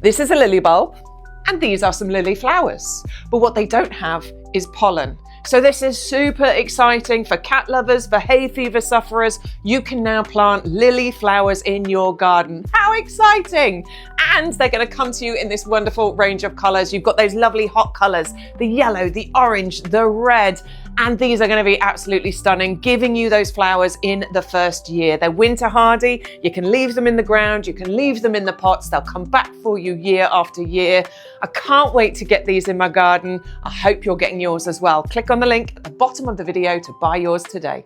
This is a lily bulb, and these are some lily flowers. But what they don't have is pollen. So this is super exciting for cat lovers, for hay fever sufferers. You can now plant lily flowers in your garden. How exciting! And they're going to come to you in this wonderful range of colours. You've got those lovely hot colours, the yellow, the orange, the red, and these are going to be absolutely stunning, giving you those flowers in the first year. They're winter hardy. You can leave them in the ground. You can leave them in the pots. They'll come back for you year after year. I can't wait to get these in my garden. I hope you're getting yours as well. Click on the link at the bottom of the video to buy yours today.